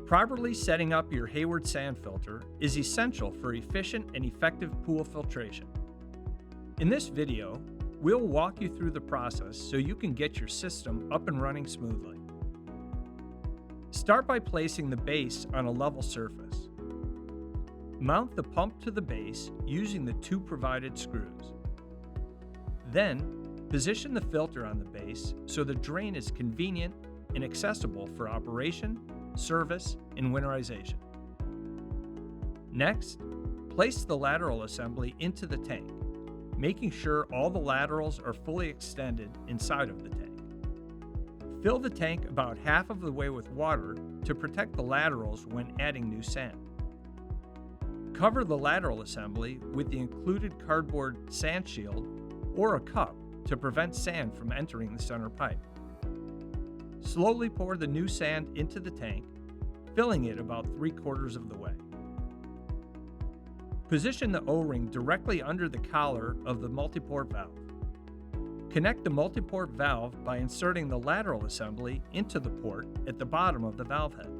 Properly setting up your Hayward sand filter is essential for efficient and effective pool filtration. In this video, we'll walk you through the process so you can get your system up and running smoothly. Start by placing the base on a level surface. Mount the pump to the base using the two provided screws. Then, position the filter on the base so the drain is convenient and accessible for operation, service, and winterization. Next, place the lateral assembly into the tank, making sure all the laterals are fully extended inside of the tank. Fill the tank about half of the way with water to protect the laterals when adding new sand. Cover the lateral assembly with the included cardboard sand shield or a cup to prevent sand from entering the center pipe. Slowly pour the new sand into the tank, filling it about 3/4 of the way. Position the O-ring directly under the collar of the multiport valve. Connect the multiport valve by inserting the lateral assembly into the port at the bottom of the valve head.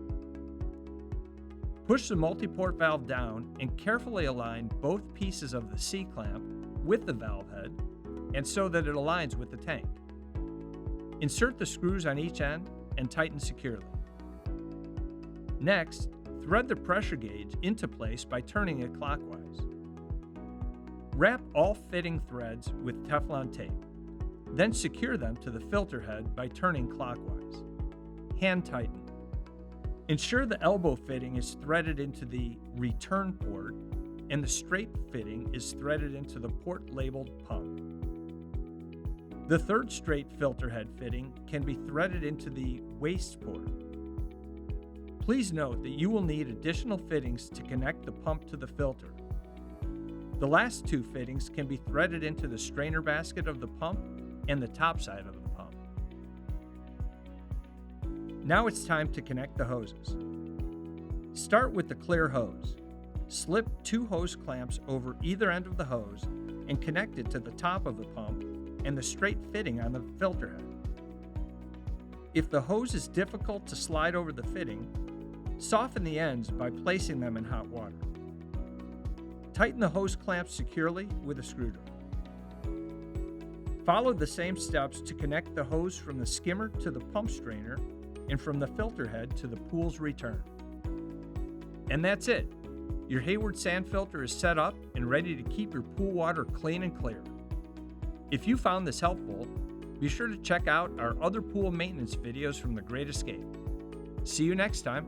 Push the multiport valve down and carefully align both pieces of the C-clamp with the valve head and so that it aligns with the tank. Insert the screws on each end and tighten securely. Next, thread the pressure gauge into place by turning it clockwise. Wrap all fitting threads with Teflon tape, then secure them to the filter head by turning clockwise. Hand tighten. Ensure the elbow fitting is threaded into the return port and the straight fitting is threaded into the port labeled pump. The third straight filter head fitting can be threaded into the waste port. Please note that you will need additional fittings to connect the pump to the filter. The last two fittings can be threaded into the strainer basket of the pump and the top side of the pump. Now it's time to connect the hoses. Start with the clear hose. Slip 2 hose clamps over either end of the hose and connect it to the top of the pump and the straight fitting on the filter head. If the hose is difficult to slide over the fitting, soften the ends by placing them in hot water. Tighten the hose clamps securely with a screwdriver. Follow the same steps to connect the hose from the skimmer to the pump strainer and from the filter head to the pool's return. And that's it. Your Hayward sand filter is set up and ready to keep your pool water clean and clear. If you found this helpful, be sure to check out our other pool maintenance videos from The Great Escape. See you next time.